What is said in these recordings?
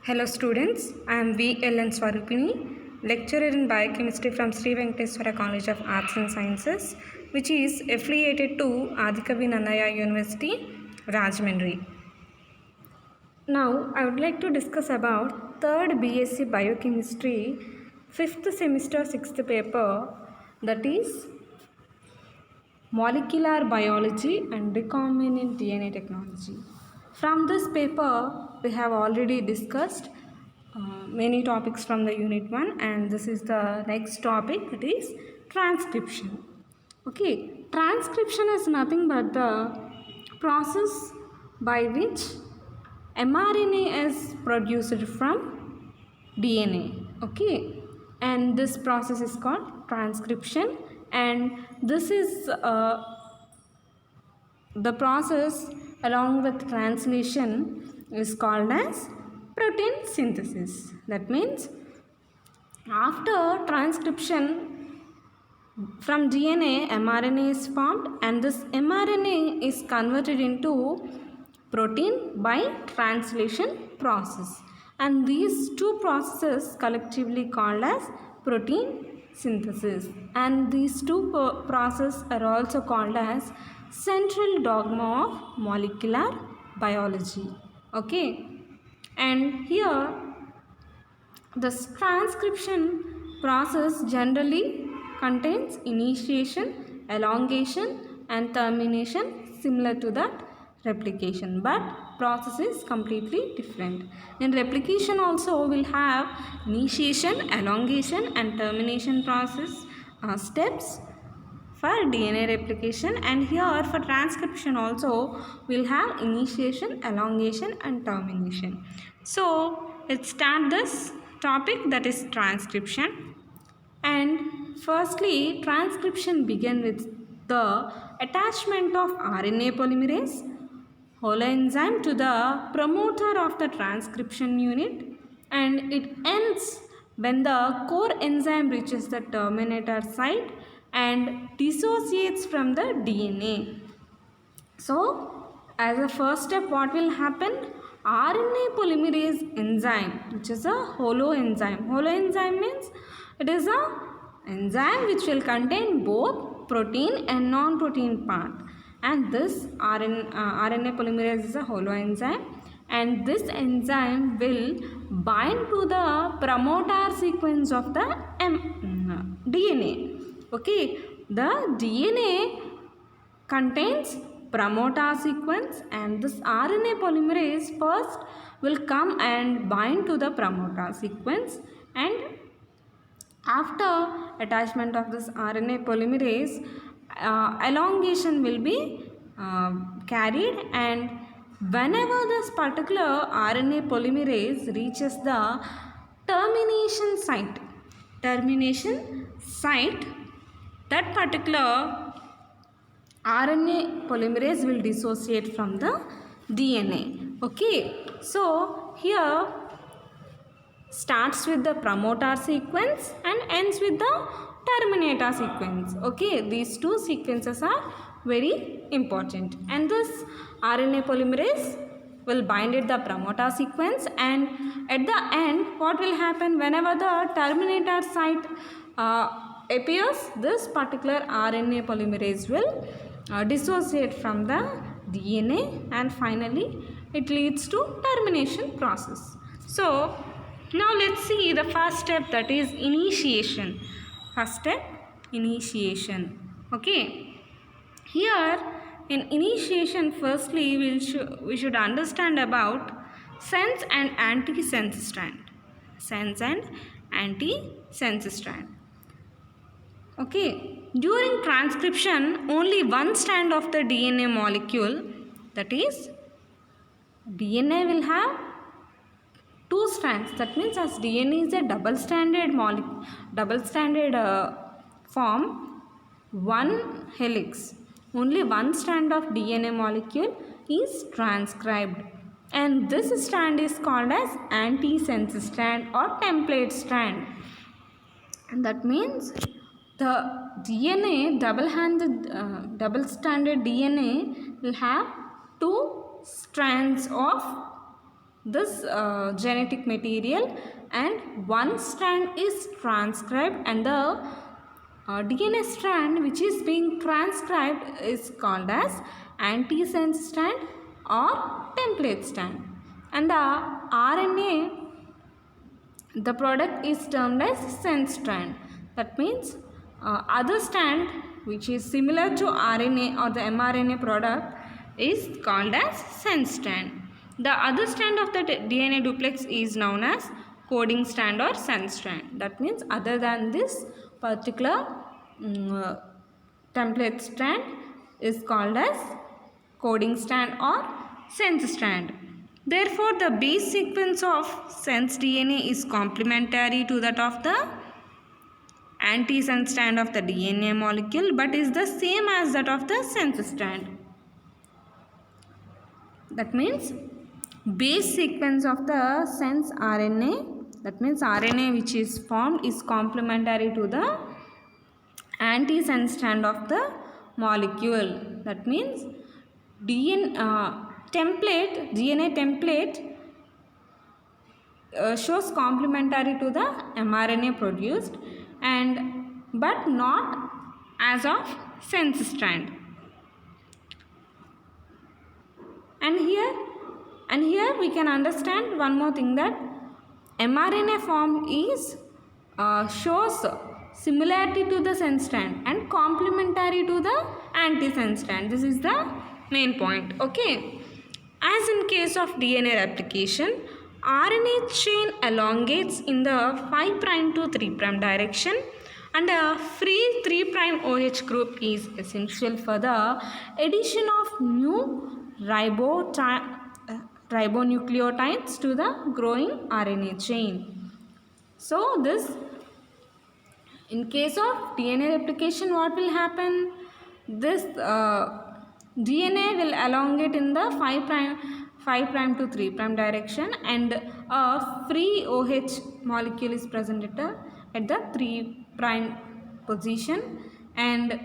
Hello students, I am V.L.N. Swarupini, lecturer in biochemistry from Sri Venkateswara College of Arts and Sciences, which is affiliated to Adikavi Nannaya University, Rajahmundry. Now I would like to discuss about 3rd BSc Biochemistry 5th semester 6th paper, that is Molecular Biology and Recombinant DNA Technology. From this paper, we have already discussed many topics from the unit 1, and this is the next topic, that is transcription. Okay, transcription is nothing but the process by which mRNA is produced from DNA. Okay, and this process is called transcription, and this is the process along with translation is called as protein synthesis. That means after transcription from DNA, mRNA is formed, and this mRNA is converted into protein by translation process, and these two processes collectively called as protein synthesis, and these two processes are also called as central dogma of molecular biology. Okay, and here this transcription process generally contains initiation, elongation and termination similar to that replication, but process is completely different. In replication also we'll have initiation, elongation and termination process steps for DNA replication, and here for transcription also we'll have initiation, elongation and termination. So let's start this topic, that is transcription. And firstly, transcription begins with the attachment of RNA polymerase holoenzyme to the promoter of the transcription unit, and it ends when the core enzyme reaches the terminator site and dissociates from the DNA. So as a first step, what will happen? RNA polymerase enzyme, which is a holoenzyme. Holoenzyme means it is a enzyme which will contain both protein and non-protein part, and this RNA polymerase is a holoenzyme, and this enzyme will bind to the promoter sequence of the DNA. Okay, the DNA contains promoter sequence, and this RNA polymerase first will come and bind to the promoter sequence, and after attachment of this RNA polymerase, elongation will be carried, and whenever this particular RNA polymerase reaches the termination site, that particular RNA polymerase will dissociate from the DNA. Okay, so here starts with the promoter sequence and ends with the terminator sequence. Okay, these two sequences are very important, and this RNA polymerase will bind at the promoter sequence, and at the end what will happen, whenever the terminator site appears, this particular RNA polymerase will dissociate from the DNA, and finally it leads to termination process. So now let's see the first step, that is initiation. First step, initiation. Okay, here in initiation, firstly we should understand about sense and anti-sense strand. Sense and anti-sense strand. Okay, during transcription only one strand of the DNA molecule, that is DNA will have two strands. That means as DNA is a double-stranded form, one helix, only one strand of DNA molecule is transcribed, and this strand is called as anti-sense strand or template strand. And that means the DNA, double-stranded DNA will have two strands of this genetic material, and one strand is transcribed, and the DNA strand which is being transcribed is called as antisense strand or template strand, and the RNA, the product is termed as sense strand. That means other strand which is similar to RNA or the mRNA product is called as sense strand. The other strand of the DNA duplex is known as coding strand or sense strand. That means other than this particular template strand is called as coding strand or sense strand. Therefore, the base sequence of sense DNA is complementary to that of the antisense strand of the DNA molecule, but is the same as that of the sense strand. That means base sequence of the sense RNA, that means RNA which is formed is complementary to the antisense strand of the molecule. That means DNA template shows complementary to the mRNA produced, and but not as of sense strand. And here we can understand one more thing, that mRNA form is shows similarity to the sense strand and complementary to the antisense strand. This is the main point. Okay. As in case of DNA replication, RNA chain elongates in the 5' to 3' direction, and a free 3' OH group is essential for the addition of new ribonucleotides to the growing RNA chain. So this, in case of DNA replication, what will happen? This DNA will elongate in the 5' to 3' direction, and a free OH molecule is present at the 3' position, and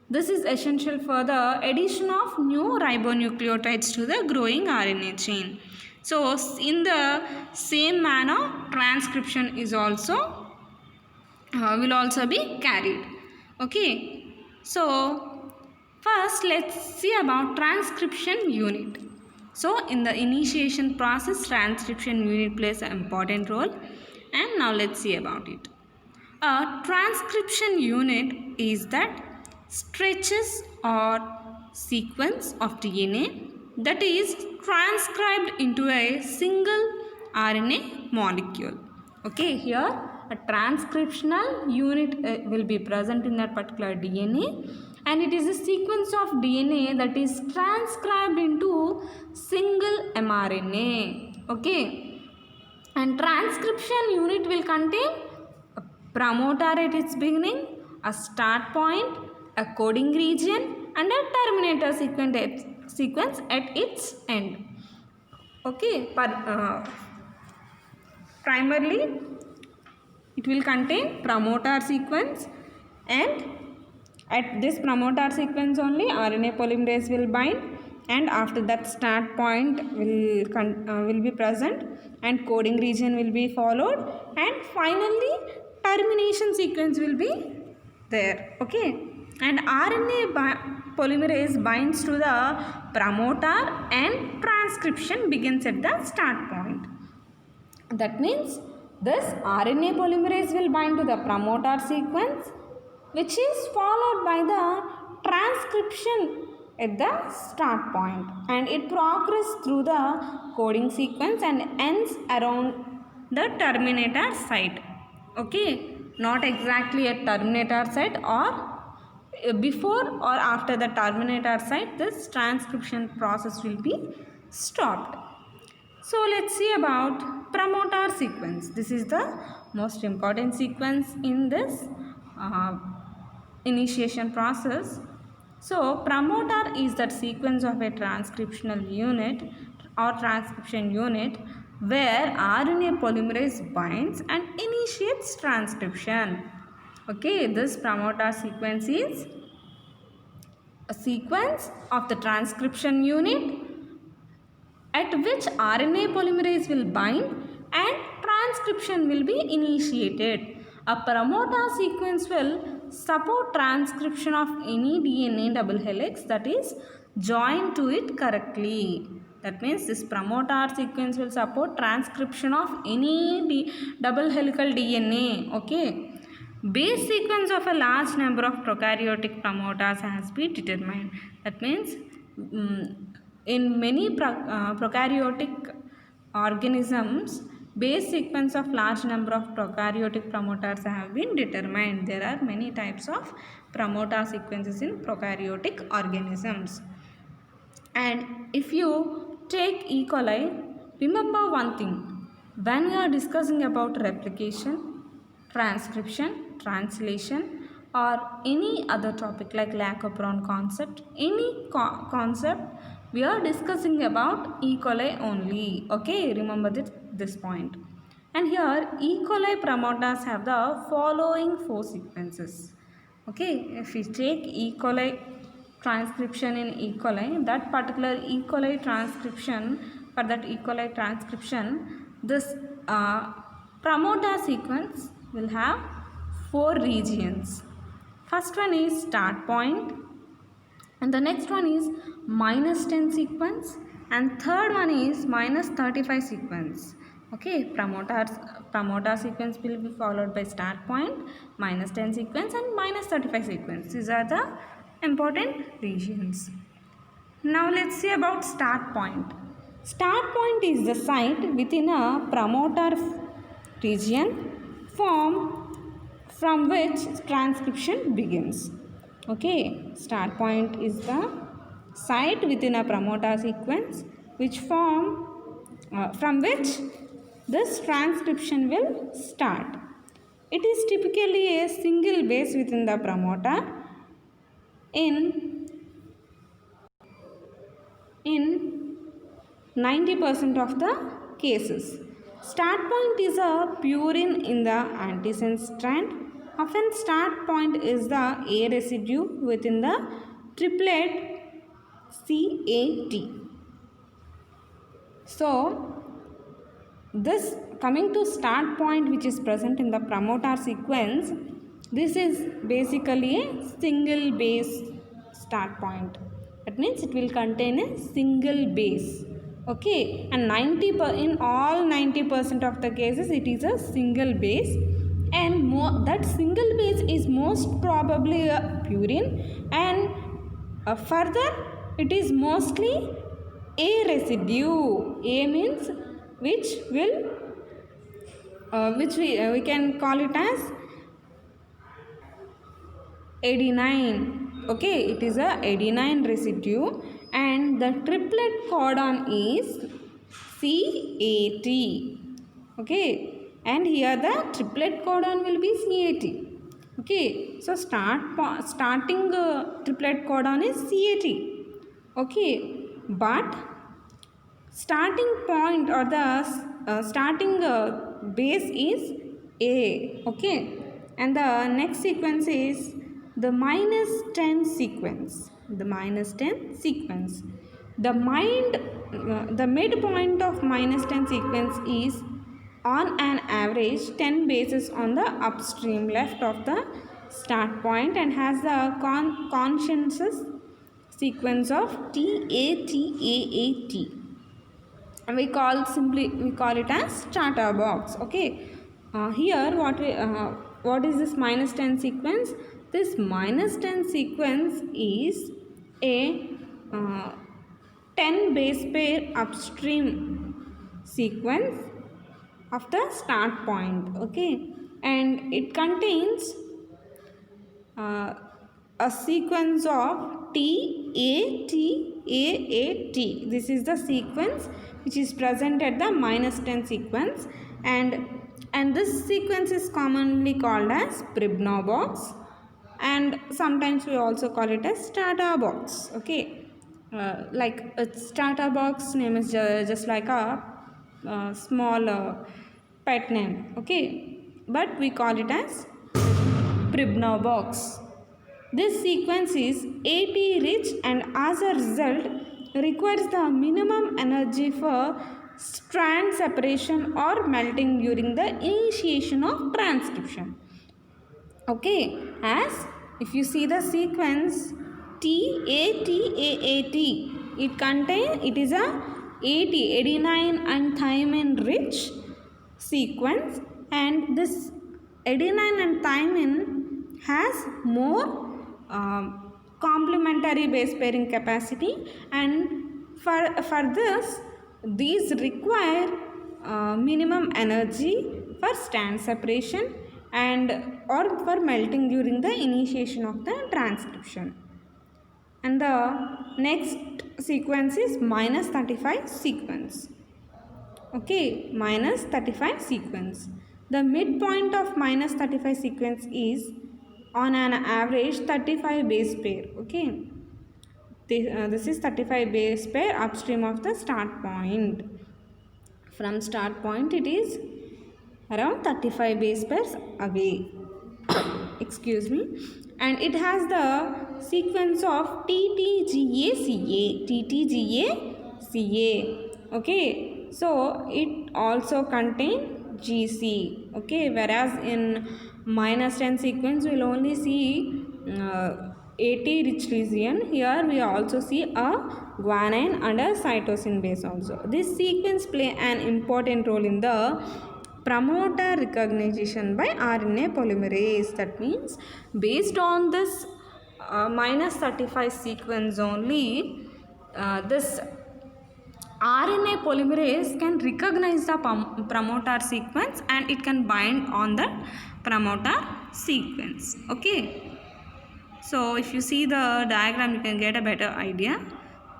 this is essential for the addition of new ribonucleotides to the growing RNA chain. So in the same manner, transcription is also will also be carried. Okay. So first let's see about transcription unit. So in the initiation process, transcription unit plays an important role, and now let's see about it. A transcription unit is that stretches or sequence of DNA that is transcribed into a single RNA molecule. Okay, here a transcriptional unit will be present in that particular DNA, and it is a sequence of DNA that is transcribed into single mRNA. Okay, and transcription unit will contain a promoter at its beginning, a start point, a coding region, and a terminator sequence at its end. Okay, primarily it will contain promoter sequence, and at this promoter sequence only RNA polymerase will bind, and after that start point will be present, and coding region will be followed, and finally termination sequence will be there. Okay, and RNA polymerase binds to the promoter, and transcription begins at the start point. That means this RNA polymerase will bind to the promoter sequence, which is followed by the transcription at the start point, and it progresses through the coding sequence and ends around the terminator site. Okay, not exactly at terminator site, or before or after the terminator site, this transcription process will be stopped. So let's see about promoter sequence. This is the most important sequence in this initiation process. So promoter is that sequence of a transcriptional unit or transcription unit where RNA polymerase binds and initiates transcription. Okay, this promoter sequence is a sequence of the transcription unit at which RNA polymerase will bind and transcription will be initiated. A promoter sequence will support transcription of any DNA double helix that is joined to it correctly. That means this promoter sequence will support transcription of any double helical DNA. Okay. Base sequence of a large number of prokaryotic promoters has been determined. That means in many prokaryotic organisms, base sequence of large number of prokaryotic promoters have been determined. There are many types of promoter sequences in prokaryotic organisms. And if you take E. coli, remember one thing. When we are discussing about replication, transcription, translation, or any other topic like Lacoproin concept, any concept, we are discussing about E. coli only. Okay, remember this point. And here E. coli promoters have the following 4 sequences. Okay, if we take E. coli transcription in E. coli, that particular E. coli transcription, for that E. coli transcription, this promoter sequence will have 4 regions. First one is start point, and the next one is -10 sequence, and third one is -35 sequence. Okay, promoter sequence will be followed by start point, -10 sequence, and -35 sequence. These are the important regions. Now let's see about start point. Start point is the site within a promoter region from which transcription begins. Okay, start point is the site within a promoter sequence which from which this transcription will start. It is typically a single base within the promoter in 90% of the cases. Start point is a purine in the antisense strand. Often start point is the A residue within the triplet CAT. So this coming to start point which is present in the promoter sequence, this is basically a single base start point. That means it will contain a single base. Okay, and in all 90% of the cases it is a single base, and that single base is most probably a purine, and further it is mostly A residue. A means which we can call it as adenine. Okay, it is a adenine residue, and the triplet codon is CAT. Okay, and here the triplet codon will be CAT. Okay, so starting triplet codon is CAT. Okay, but starting point or the starting base is A. Okay, and the next sequence is the -10 sequence. The -10 sequence. The midpoint of -10 sequence is on an average 10 bases on the upstream left of the start point and has the consensus sequence of TATAAT. And we call it as starter box. Okay, here what is this -10 sequence? This -10 sequence is a 10 base pair upstream sequence of the start point. Okay, and it contains a sequence of TATAAT. This is the sequence which is present at the -10 sequence, and this sequence is commonly called as Pribnow box, and sometimes we also call it as starter box. Okay, like a starter box name is just like a small pet name. Okay, but we call it as Pribnow box. This sequence is AT rich, and as a result requires the minimum energy for strand separation or melting during the initiation of transcription. Okay, as if you see the sequence TATAAT, it is a adenine and thymine rich sequence, and this adenine and thymine has more complementary base pairing capacity, and for this these require minimum energy for strand separation and or for melting during the initiation of the transcription. And the next sequence is minus 35 sequence. Okay, minus 35 sequence. The midpoint of minus 35 sequence is on an average 35 base pair. Okay, this is 35 base pair upstream of the start point. From start point it is around 35 base pairs away. Excuse me. And it has the sequence of TTGACA. Okay, so it also contain GC. Okay, whereas in minus 10 sequence we will only see AT rich region. Here we also see a guanine and a cytosine base also. This sequence play an important role in the promoter recognition by RNA polymerase. That means based on this minus 35 sequence only, this RNA polymerase can recognize the promoter sequence and it can bind on the promoter sequence. Okay, so if you see the diagram you can get a better idea.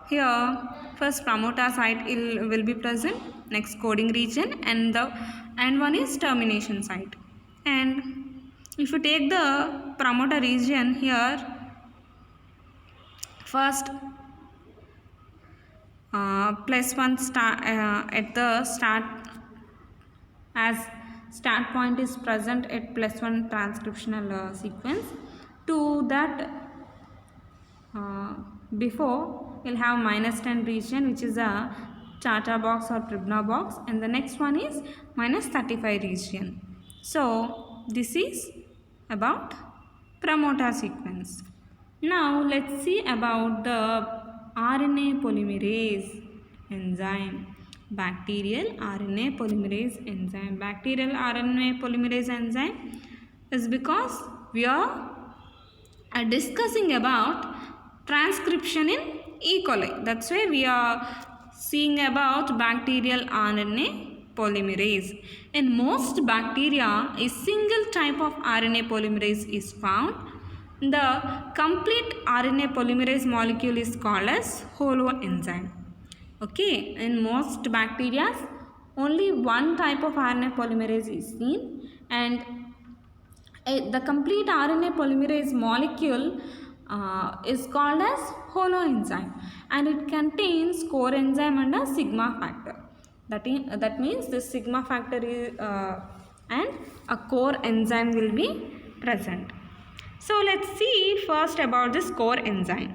Here first promoter site will be present, next coding region, and one is termination site. And if you take the promoter region here, first +1 start at the start, as start point is present at +1 transcriptional sequence. To that before we'll have minus 10 region, which is a Tata box or Tribna box, and the next one is minus 35 region. So this is about promoter sequence. Now let's see about the RNA polymerase enzyme. Bacterial RNA polymerase enzyme. Bacterial RNA polymerase enzyme is because we are discussing about transcription in E. coli. That's why we are seeing about bacterial RNA polymerase. In most bacteria, a single type of RNA polymerase is found. The complete RNA polymerase molecule is called as holoenzyme. Okay, in most bacteria, only one type of RNA polymerase is seen, and the complete RNA polymerase molecule is called as holoenzyme, and it contains core enzyme and a sigma factor. That means this sigma factor is and a core enzyme will be present. So let's see first about this core enzyme.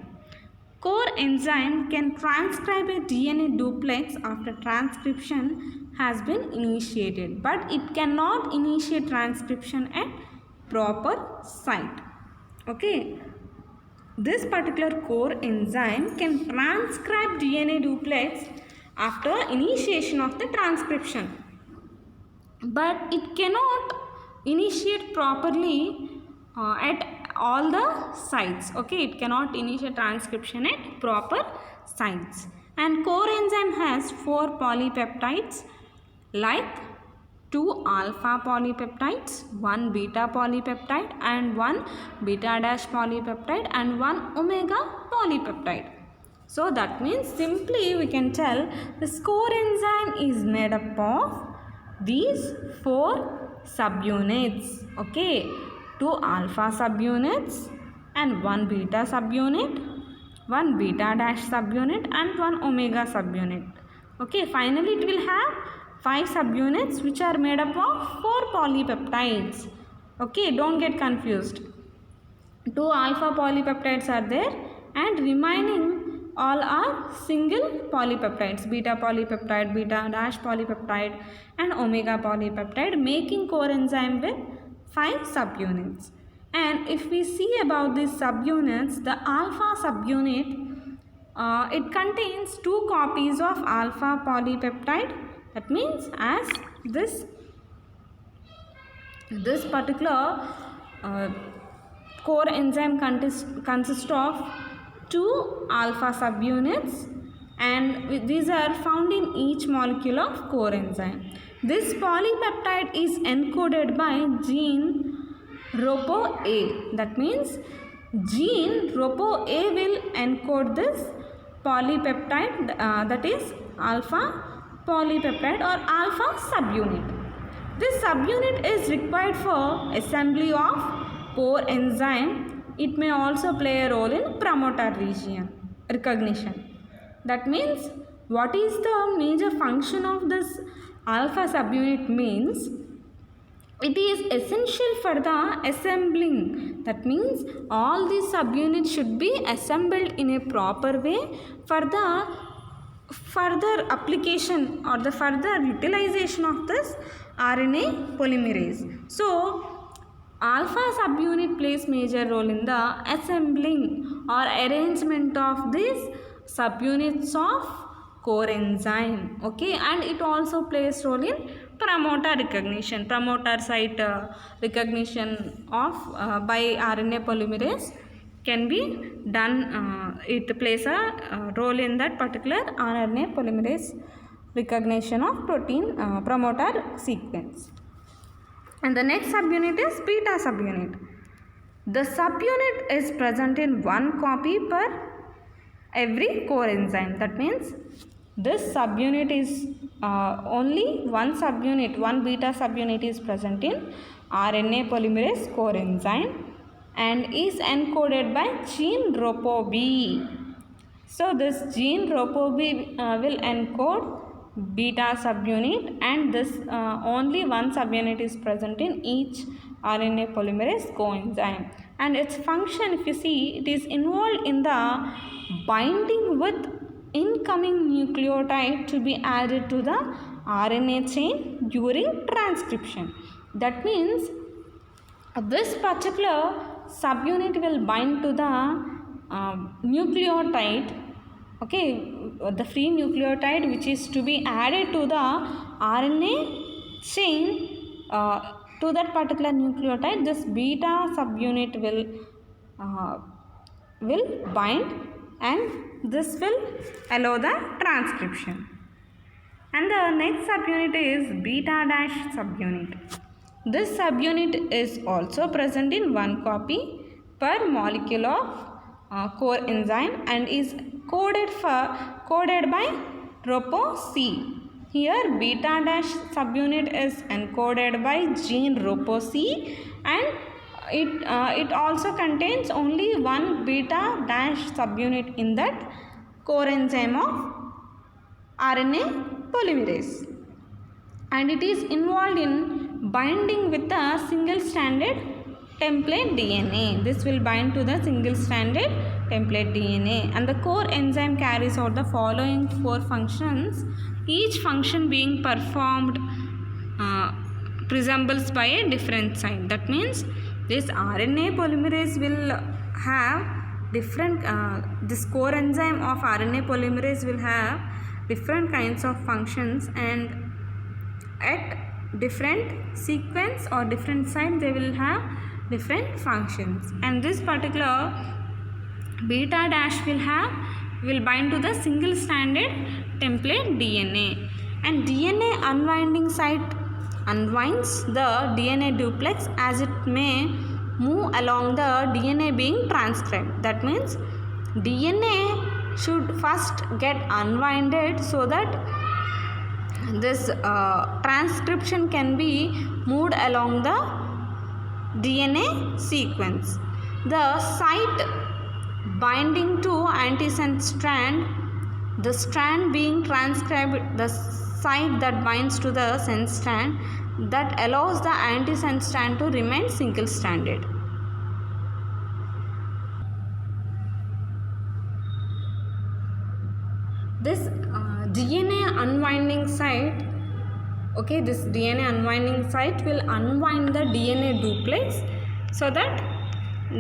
Core enzyme can transcribe a DNA duplex after transcription has been initiated, but it cannot initiate transcription at proper site. Okay, this particular core enzyme can transcribe DNA duplex after initiation of the transcription, but it cannot initiate properly at all the sites. Okay, it cannot initiate transcription at proper sites. And core enzyme has 4 polypeptides, like 2 alpha polypeptides, 1 beta polypeptide, and 1 beta dash polypeptide, and 1 omega polypeptide. So that means simply we can tell this core enzyme is made up of these 4 subunits. Okay, 2 alpha subunits and 1 beta subunit, 1 beta dash subunit, and 1 omega subunit. Okay, finally it will have 5 subunits which are made up of 4 polypeptides. Okay, don't get confused. 2 alpha polypeptides are there, and remaining all are single polypeptides, beta polypeptide, beta dash polypeptide and omega polypeptide, making core enzyme with 5 subunits. And if we see about these subunits, the alpha subunit, it contains 2 copies of alpha polypeptide. That means as this particular core enzyme consists of 2 alpha subunits, and these are found in each molecule of core enzyme. This polypeptide is encoded by gene ROPO-A. That means gene ROPO-A will encode this polypeptide, that is alpha polypeptide or alpha subunit. This subunit is required for assembly of core enzyme. It may also play a role in promoter region recognition. That means what is the major function of this alpha subunit means it is essential for the assembling. That means all these subunits should be assembled in a proper way for the further application or the further utilization of this RNA polymerase. So alpha subunit plays major role in the assembling or arrangement of these subunits of core enzyme. Okay, and it also plays role in promoter recognition, promoter site recognition of by RNA polymerase can be done. It plays a role in that particular RNA polymerase recognition of protein promoter sequence. And the next subunit is beta subunit. The subunit is present in 1 copy per every core enzyme. That means this subunit is only one subunit, one beta subunit is present in RNA polymerase core enzyme and is encoded by gene ROPO-B. So this gene ROPO-B will encode beta subunit, and this only one subunit is present in each RNA polymerase coenzyme, and its function, if you see, it is involved in the binding with incoming nucleotide to be added to the RNA chain during transcription. That means this particular subunit will bind to the nucleotide, okay, the free nucleotide which is to be added to the RNA chain. To that particular nucleotide, this beta subunit will bind, and this will allow the transcription. And the next subunit is beta dash subunit. This subunit is also present in 1 copy per molecule of core enzyme and is coded by ROPO-C. Here beta dash subunit is encoded by gene ROPO-C, and it also contains only 1 beta dash subunit in that core enzyme of RNA polymerase, and it is involved in binding with the single stranded template DNA. This will bind to the single stranded template DNA, and the core enzyme carries out the following 4 functions, each function being performed resembles by a different site. That means this RNA polymerase will have different this core enzyme of RNA polymerase will have different kinds of functions, and at different sequence or different site they will have different functions. And this particular beta dash will bind to the single stranded template DNA, and DNA unwinding site unwinds the DNA duplex as it may move along the DNA being transcribed. That means DNA should first get unwinded so that this transcription can be moved along the DNA sequence. The site binding to antisense strand, the strand being transcribed, the site that binds to the sense strand, that allows the antisense strand to remain single stranded. unwinding site, okay, this DNA unwinding site will unwind the DNA duplex so that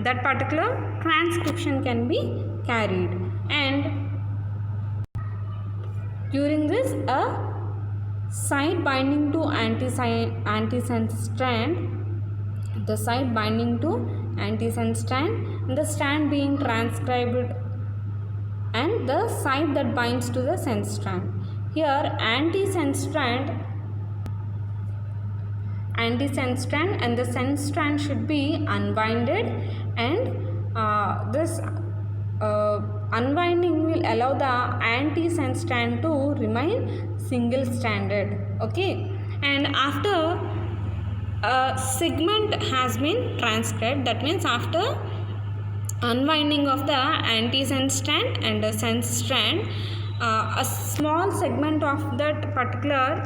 that particular transcription can be carried, and during this a site binding to antisense strand, the site binding to antisense strand, the strand being transcribed, and the site that binds to the sense strand. Here antisense strand and the sense strand should be unwinded, and this unwinding will allow the antisense strand to remain single stranded. Okay, and after a segment has been transcribed, that means after unwinding of the antisense strand and the sense strand, a small segment of that particular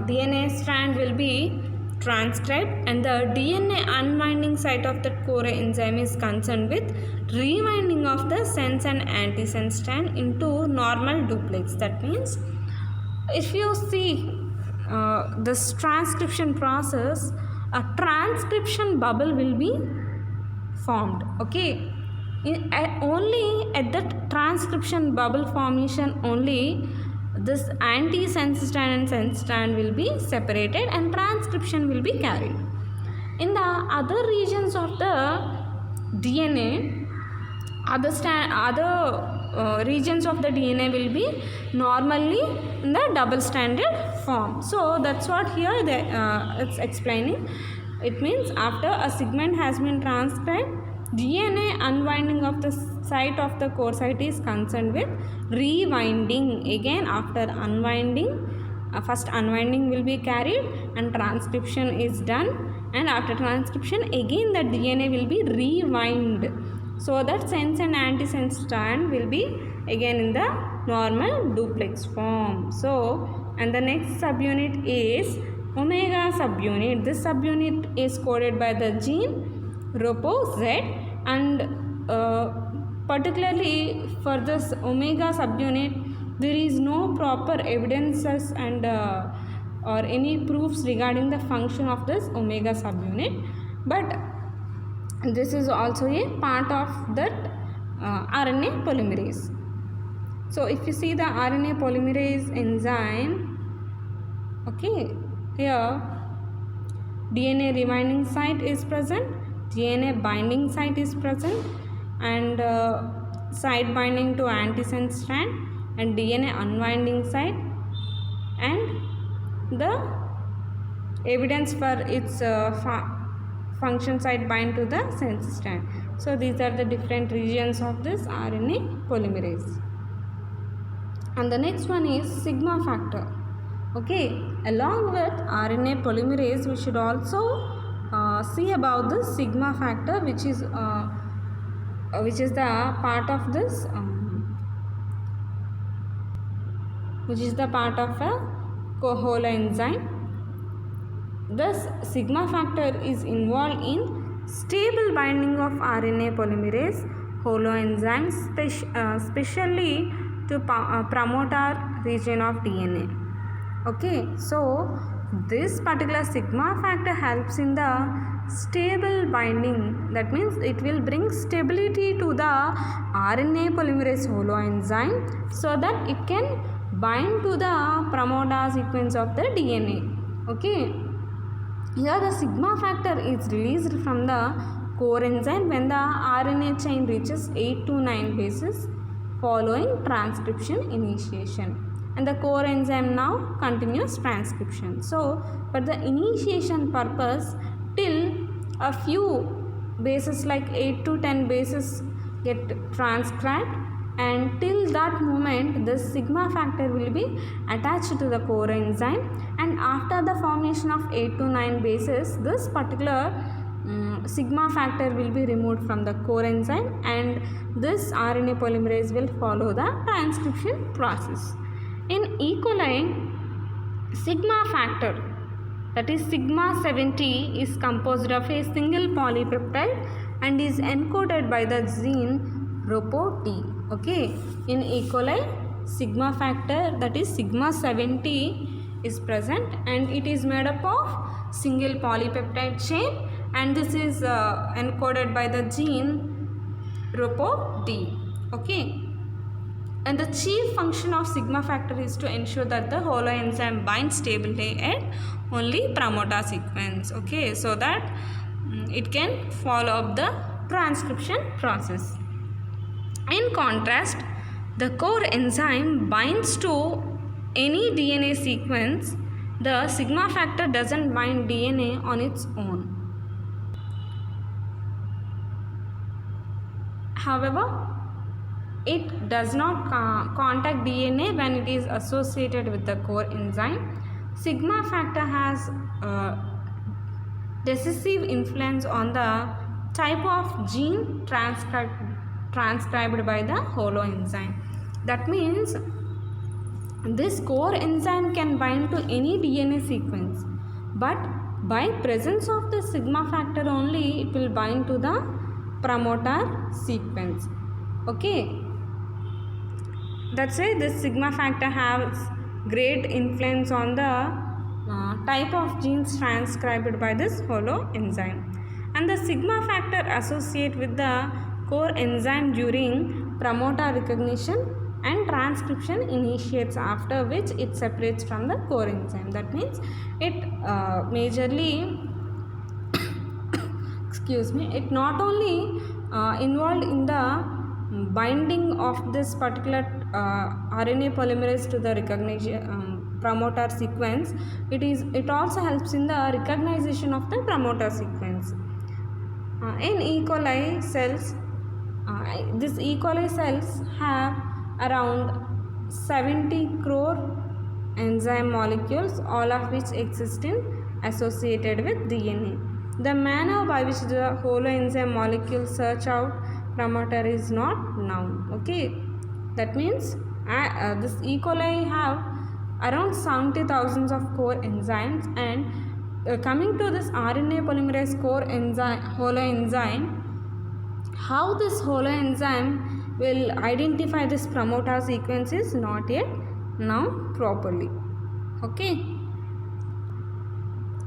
DNA strand will be transcribed, and the DNA unwinding site of that core enzyme is concerned with rewinding of the sense and antisense strand into normal duplex. That means if you see this transcription process, a transcription bubble will be formed. Okay, only at that transcription bubble formation only this antisense strand and sense strand will be separated and transcription will be carried. In the other regions of the DNA, other regions of the DNA will be normally in the double stranded form. So that's what here it's explaining. It means after a segment has been transcribed, DNA unwinding of the site of the core site is concerned with rewinding. Again, after unwinding, first unwinding will be carried and transcription is done, and after transcription again the DNA will be rewind, so that sense and antisense strand will be again in the normal duplex form. So, and the next subunit is omega subunit. This subunit is coded by the gene ROPO-Z, and particularly for this omega subunit there is no proper evidences and or any proofs regarding the function of this omega subunit, but this is also a part of that RNA polymerase. So if you see the RNA polymerase enzyme, okay, here DNA rewinding site is present, DNA binding site is present, and site binding to antisense strand, and DNA unwinding site, and the evidence for its function site bind to the sense strand. So these are the different regions of this RNA polymerase. And the next one is sigma factor. Okay, along with RNA polymerase we should also see about the sigma factor, which is the part of this which is the part of a coenzyme. Thus sigma factor is involved in stable binding of RNA polymerase holoenzymes, especially to promoter region of DNA. Okay, so this particular sigma factor helps in the stable binding. That means it will bring stability to the RNA polymerase holoenzyme so that it can bind to the promoter sequence of the DNA. Okay, here the sigma factor is released from the core enzyme when the RNA chain reaches 8 to 9 bases following transcription initiation, and the core enzyme now continues transcription. So for the initiation purpose, till a few bases like 8 to 10 bases get transcribed, and till that moment the sigma factor will be attached to the core enzyme, and after the formation of 8 to 9 bases this particular sigma factor will be removed from the core enzyme, and this RNA polymerase will follow the transcription process. In E. coli, sigma factor, that is sigma 70, is composed of a single polypeptide and is encoded by the gene ROPO-T. Okay, in E. coli sigma factor, that is sigma 70 is present, and it is made up of single polypeptide chain, and this is encoded by the gene ROPO-D. Okay, and the chief function of sigma factor is to ensure that the holoenzyme binds stably at only promoter sequence. Okay, so that it can follow up the transcription process. In contrast, the core enzyme binds to any DNA sequence. The sigma factor doesn't bind DNA on its own. However, it does not contact DNA when it is associated with the core enzyme. Sigma factor has decisive influence on the type of gene transcribed by the holoenzyme. That means this core enzyme can bind to any DNA sequence, but by presence of the sigma factor only it will bind to the promoter sequence. Okay, that's why this sigma factor has great influence on the type of genes transcribed by this holoenzyme. And the sigma factor associate with the core enzyme during promoter recognition and transcription initiates, after which it separates from the core enzyme. That means it majorly it not only involved in the binding of this particular RNA polymerase to the recognition promoter sequence, it also helps in the recognition of the promoter sequence. In E. coli cells, these E. coli cells have around 70 crore enzyme molecules, all of which exist associated with DNA. The manner by which the holoenzyme molecules search out promoter is not known. Okay, that means this E. coli have around 70,000 of core enzymes, and coming to this RNA polymerase core enzyme, holoenzyme, how this holoenzyme will identify this promoter sequence is not yet known properly. Okay,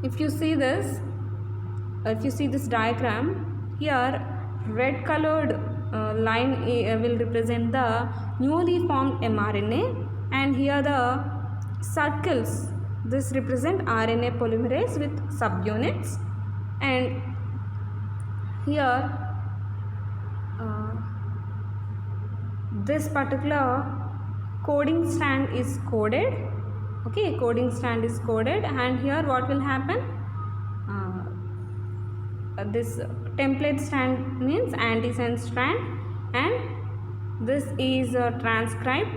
if you see this diagram, here red colored line will represent the newly formed mRNA, and here the circles, this represent RNA polymerase with subunits, and here this particular coding strand is coded. Okay, coding strand is coded, and here what will happen, this template strand means antisense strand, and this is transcribed,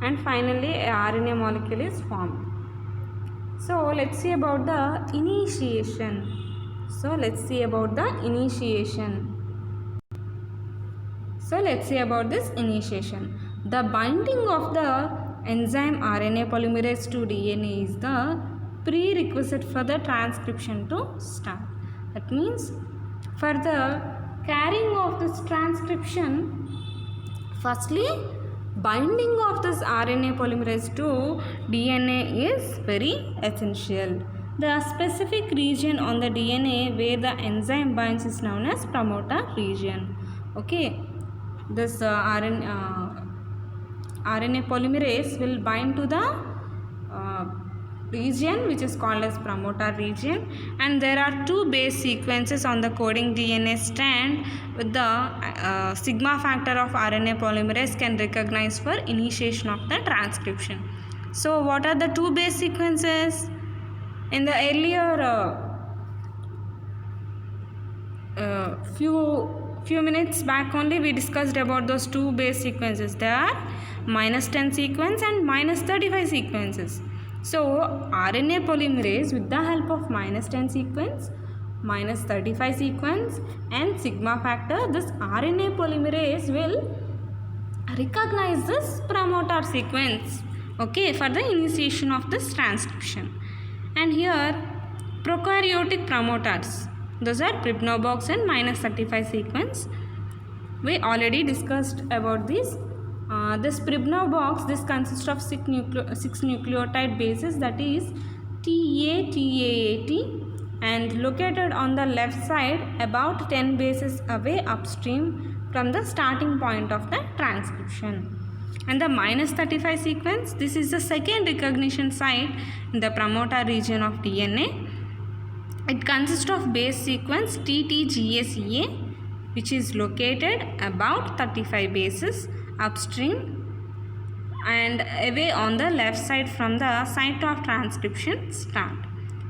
and finally a RNA molecule is formed. So let's see about the initiation. So let's see about this initiation. The binding of the enzyme RNA polymerase to DNA is the prerequisite for the transcription to start. That means for the carrying of this transcription, firstly binding of this RNA polymerase to DNA is very essential. The specific region on the DNA where the enzyme binds is known as promoter region. Okay, this RNA polymerase will bind to the region which is called as promoter region, and there are two base sequences on the coding DNA strand with the sigma factor of RNA polymerase can recognize for initiation of the transcription. So what are the two base sequences? In the earlier few minutes back only we discussed about those two base sequences. They are -10 sequence and -35 sequences. So RNA polymerase with the help of -10 sequence, -35 sequence and sigma factor, this RNA polymerase will recognize this promoter sequence, okay, for the initiation of this transcription. And here prokaryotic promoters, those are Pribnobox and -35 sequence. We already discussed about this This Pribnov box, this consists of six nucleotide bases, that is TAT, and located on the left side about 10 bases away upstream from the starting point of the transcription. And the -35 sequence, this is the second recognition site in the promoter region of DNA. It consists of base sequence TTGACA, which is located about 35 bases upstream and away on the left side from the site of transcription start.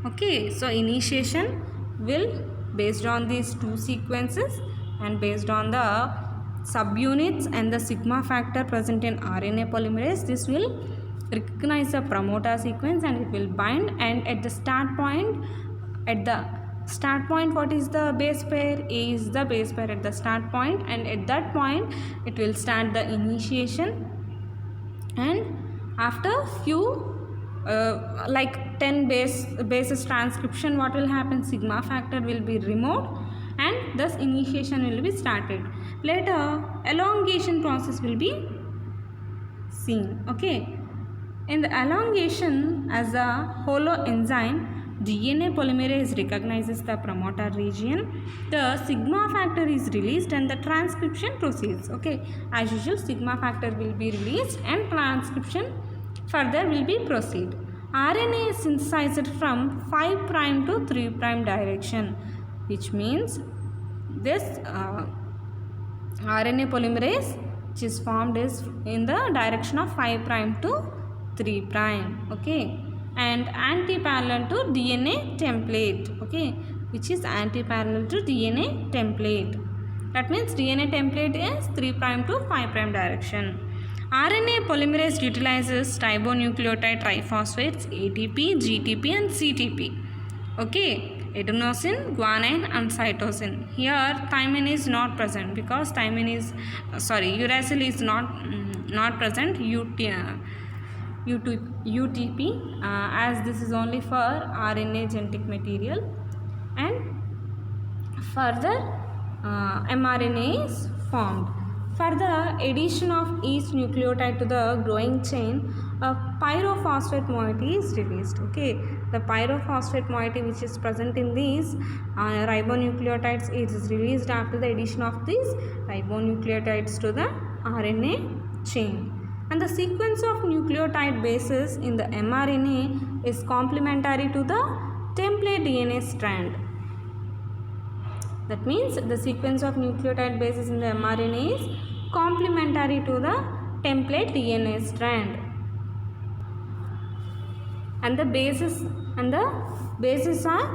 Okay, so initiation will, based on these two sequences and based on the subunits and the sigma factor present in RNA polymerase, this will recognize the promoter sequence and it will bind, and at the start point, what is the base pair? A is the base pair at the start point, and at that point it will start the initiation, and after few like 10 bases transcription, what will happen? Sigma factor will be removed and thus initiation will be started. Later elongation process will be seen. Okay, in the elongation, as a holoenzyme, DNA polymerase recognizes the promoter region, the sigma factor is released and the transcription proceeds. Okay, as usual, sigma factor will be released and transcription further will be proceed. RNA is synthesized from 5' to 3' direction, which means this RNA polymerase which is formed is in the direction of 5' to 3'. Okay, and anti-parallel to DNA template. Okay, which is anti-parallel to DNA template. That means DNA template is 3' to 5' direction. RNA polymerase utilizes ribonucleotide triphosphates ATP, GTP and CTP. Okay, adenosine, guanine and cytosine. Here thymine is not present because uracil is not present. UTP as this is only for RNA genetic material, and further mRNA is formed. For the addition of each nucleotide to the growing chain, a pyrophosphate moiety is released. Okay, the pyrophosphate moiety which is present in these ribonucleotides is released after the addition of these ribonucleotides to the RNA chain. And the sequence of nucleotide bases in the mRNA is complementary to the template DNA strand. That means the sequence of nucleotide bases in the mRNA is complementary to the template DNA strand, and the bases are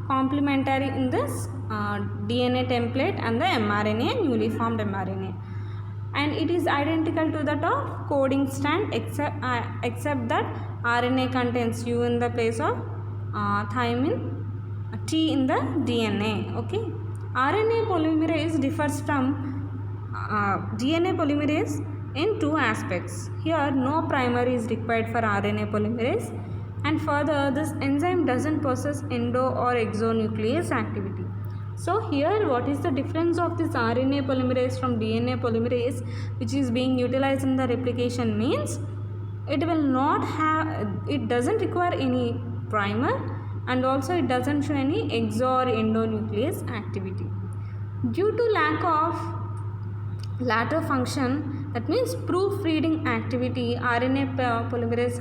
complementary in this DNA template and the mRNA, newly formed mRNA, and it is identical to that of coding strand except that RNA contains U in the place of thymine, T in the DNA. Okay, RNA polymerase differs from DNA polymerase in two aspects. Here no primer is required for RNA polymerase, and further this enzyme doesn't possess endo or exonuclease activity. So here what is the difference of this RNA polymerase from DNA polymerase which is being utilized in the replication means it doesn't require any primer, and also it doesn't show any exo or endonuclease activity. Due to lack of latter function, that means proofreading activity, RNA polymerase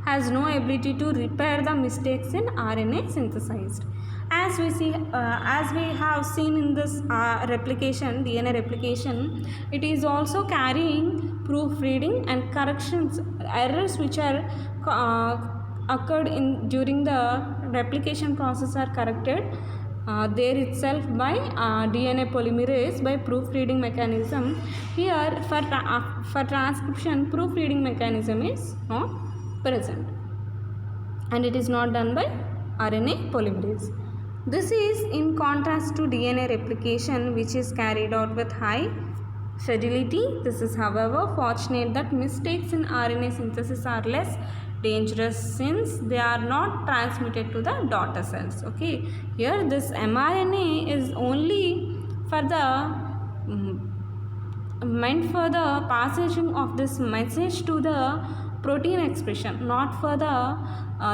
has no ability to repair the mistakes in RNA synthesized. As we have seen in this replication, DNA replication, it is also carrying proofreading and corrections, errors which are occurred during the replication process are corrected there itself by DNA polymerase by proofreading mechanism. Here for transcription, proofreading mechanism is not present, and it is not done by RNA polymerase. This is in contrast to DNA replication, which is carried out with high fidelity. This is, however, fortunate that mistakes in RNA synthesis are less dangerous since they are not transmitted to the daughter cells. Okay, here this mRNA is only for the meant for the passaging of this message to the protein expression, not for the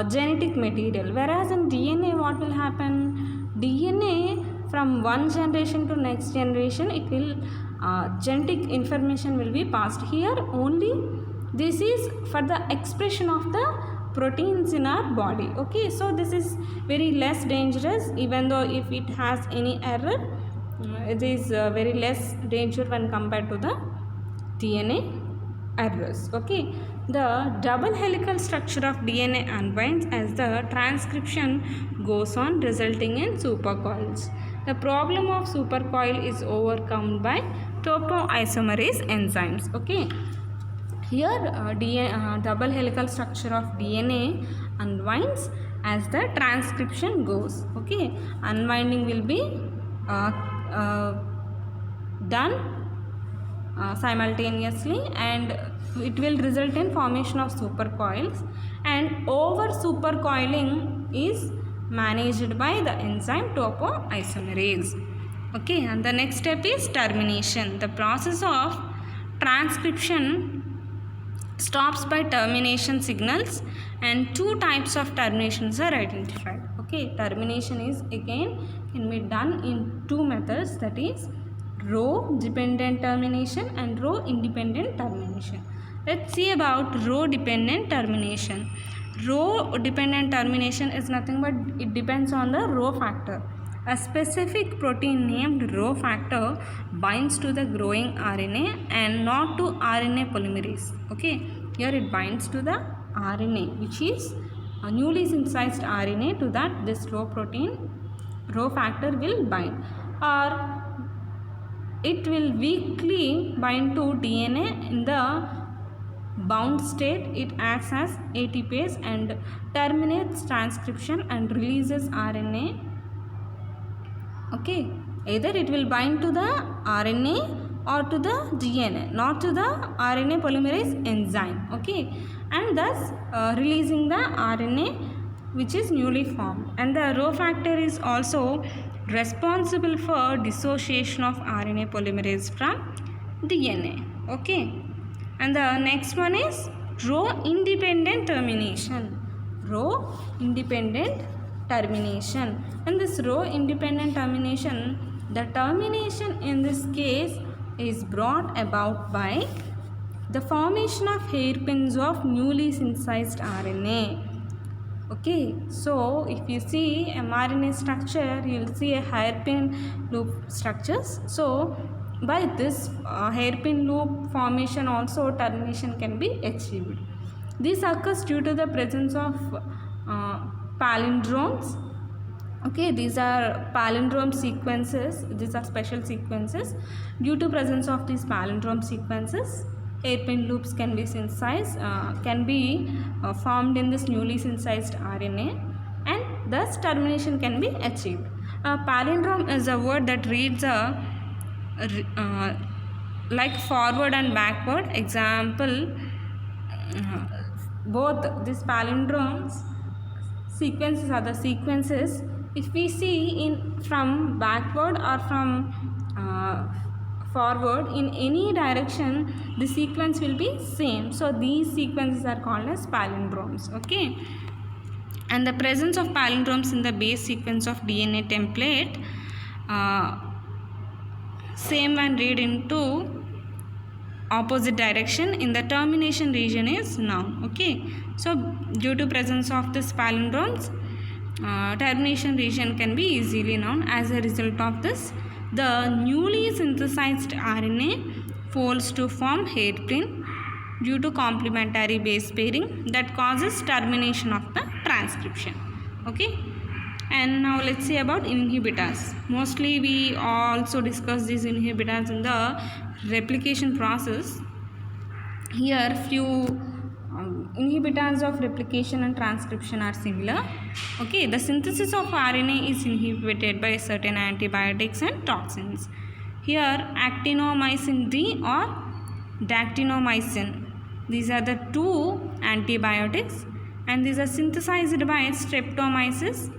genetic material. Whereas in DNA, what will happen? DNA from one generation to next generation, it will genetic information will be passed. Here only this is for the expression of the proteins in our body. Okay, so this is very less dangerous, even though if it has any error, it is very less danger when compared to the DNA errors. Okay, the double helical structure of DNA unwinds as the transcription goes on, resulting in supercoils. The problem of supercoil is overcome by topoisomerase enzymes. Okay, here double helical structure of DNA unwinds as the transcription goes. Okay, unwinding will be done simultaneously, and it will result in formation of supercoils, and over supercoiling is managed by the enzyme topoisomerase. Okay, and the next step is termination. The process of transcription stops by termination signals, and two types of terminations are identified. Okay, termination is again can be done in two methods, that is row dependent termination and row independent termination. Let's see about row dependent termination. Row dependent termination is nothing but it depends on the row factor. A specific protein named row factor binds to the growing RNA and not to RNA polymerase. Okay, here it binds to the RNA, which is a newly synthesized RNA, to that this row factor will bind, or it will weakly bind to DNA in the bound state. It acts as ATPase and terminates transcription and releases RNA. Okay, either it will bind to the RNA or to the DNA, not to the RNA polymerase enzyme. Okay, and thus releasing the RNA which is newly formed. And the row factor is also responsible for dissociation of RNA polymerase from DNA. Okay, and the next one is row independent termination. Row independent termination. And this row independent termination, the termination in this case is brought about by the formation of hairpins of newly synthesized RNA. Okay, so if you see mRNA structure, you will see a hairpin loop structures. So by this hairpin loop formation also termination can be achieved. This occurs due to the presence of palindromes. Okay, these are palindrome sequences. These are special sequences. Due to presence of these palindrome sequences, hairpin loops can be synthesized, formed in this newly synthesized RNA, and thus termination can be achieved. Palindrome is a word that reads like forward and backward. Example, both these palindromes sequences are the sequences. If we see in from backward or from forward in any direction, the sequence will be same. So these sequences are called as palindromes. Okay, and the presence of palindromes in the base sequence of DNA template, same when read into opposite direction in the termination region is known. Okay, so due to presence of this palindromes, termination region can be easily known. As a result of this, the newly synthesized RNA folds to form hairpin due to complementary base pairing that causes termination of the transcription. Okay, and now let's see about inhibitors. Mostly we also discuss these inhibitors in the replication process. Here few inhibitors of replication and transcription are similar. Okay, the synthesis of RNA is inhibited by certain antibiotics and toxins. Here actinomycin D or dactinomycin, these are the two antibiotics, and these are synthesized by Streptomyces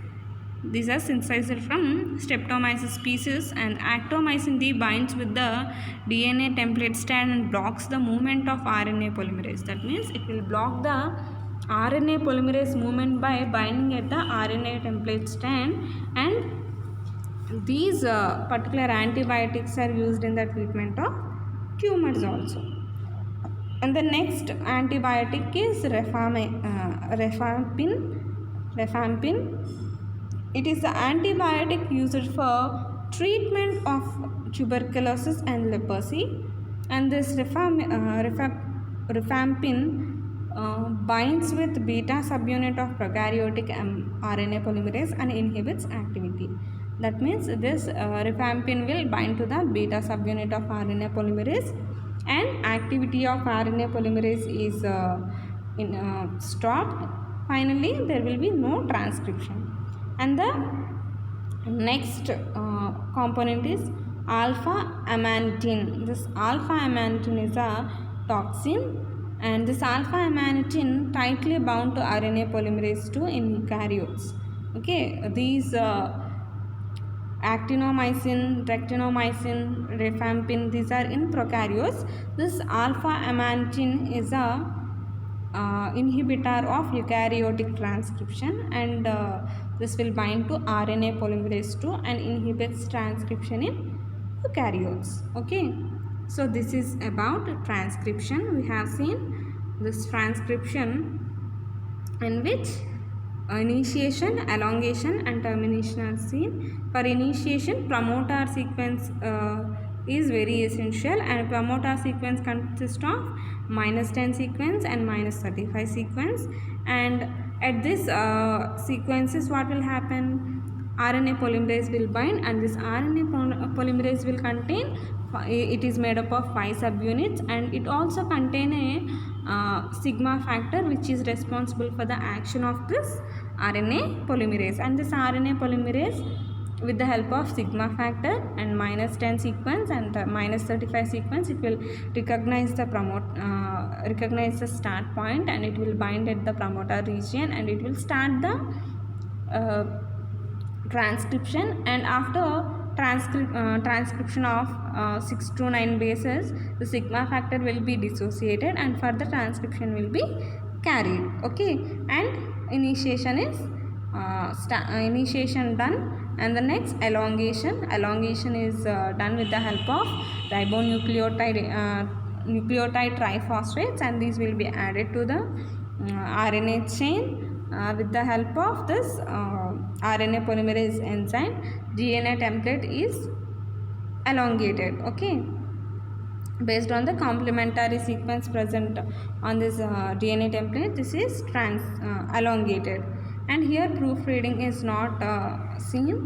These are synthesized from Streptomyces species, and actomycin D binds with the DNA template strand and blocks the movement of RNA polymerase. That means it will block the RNA polymerase movement by binding at the RNA template strand, and these particular antibiotics are used in the treatment of tumors also. And the next antibiotic is rifampin. It is the antibiotic used for treatment of tuberculosis and leprosy, and this rifampin binds with beta subunit of prokaryotic RNA polymerase and inhibits activity. That means this rifampin will bind to the beta subunit of RNA polymerase, and activity of RNA polymerase is stopped. Finally, there will be no transcription. And the next component is alpha amanitin. This alpha amanitin is a toxin, and this alpha amanitin tightly bound to RNA polymerase 2 in eukaryotes. Okay, these actinomycin, rectinomycin, rifampin, these are in prokaryotes. This alpha amanitin is a inhibitor of eukaryotic transcription, and this will bind to RNA polymerase 2 and inhibits transcription in eukaryotes. Okay, so this is about transcription. We have seen this transcription in which initiation, elongation and termination are seen. For initiation, promoter sequence is very essential, and promoter sequence consists of -10 sequence and -35 sequence, and at this sequences what will happen? RNA polymerase will bind, and this RNA polymerase will contain, it is made up of 5 subunits, and it also contain a sigma factor which is responsible for the action of this RNA polymerase. And this RNA polymerase, with the help of sigma factor and -10 sequence and -35 sequence, it will recognize the start point, and it will bind at the promoter region, and it will start the transcription. And after transcription of 6 to 9 bases, the sigma factor will be dissociated and further transcription will be carried. Okay, and initiation is initiation done. And the next, elongation is done with the help of nucleotide triphosphates, and these will be added to the RNA chain with the help of this RNA polymerase enzyme. DNA template is elongated. Okay, based on the complementary sequence present on this DNA template, this is elongated. And here proofreading is not seen,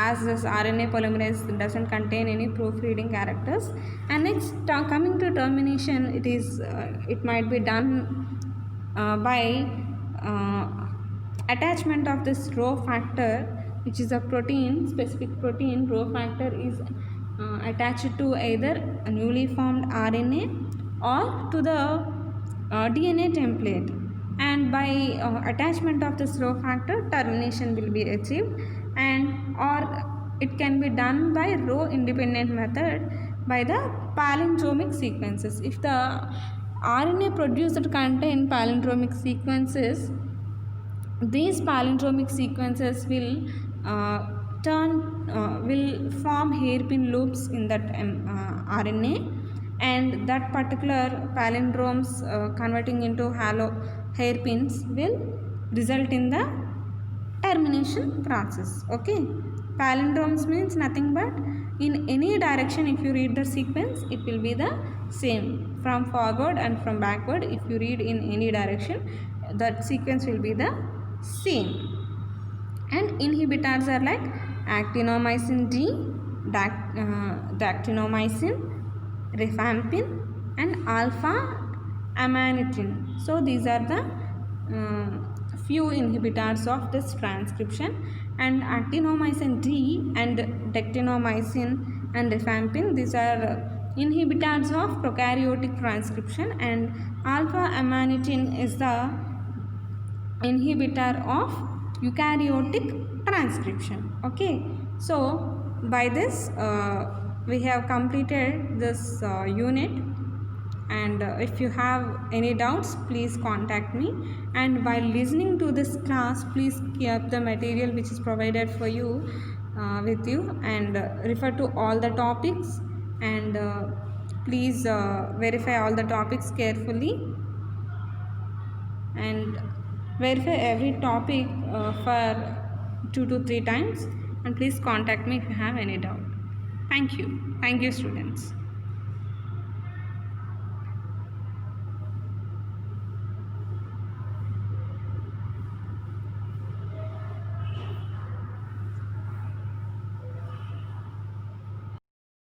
as this RNA polymerase doesn't contain any proofreading characters. And next, coming to termination, it might be done by attachment of this Rho factor, which is a protein, specific protein. Rho factor is attached to either a newly formed RNA or to the DNA template, and by attachment of this Rho factor, termination will be achieved, and or it can be done by Rho independent method by the palindromic sequences. If the RNA produced contain palindromic sequences, these palindromic sequences will form hairpin loops in that RNA, and that particular palindromes converting into hairpins will result in the termination process. Okay, palindromes means nothing but in any direction, if you read the sequence, it will be the same from forward and from backward. If you read in any direction, that sequence will be the same. And inhibitors are like actinomycin D, dactinomycin, rifampin and alpha amanitin. So these are the few inhibitors of this transcription. And actinomycin D and dactinomycin and rifampin, these are inhibitors of prokaryotic transcription, and alpha amanitin is the inhibitor of eukaryotic transcription. Okay, so by this we have completed this unit, and if you have any doubts, please contact me. And while listening to this class, please keep the material which is provided for you with you, and refer to all the topics, and please verify all the topics carefully, and verify every topic for 2 to 3 times, and please contact me if you have any doubt. Thank you students.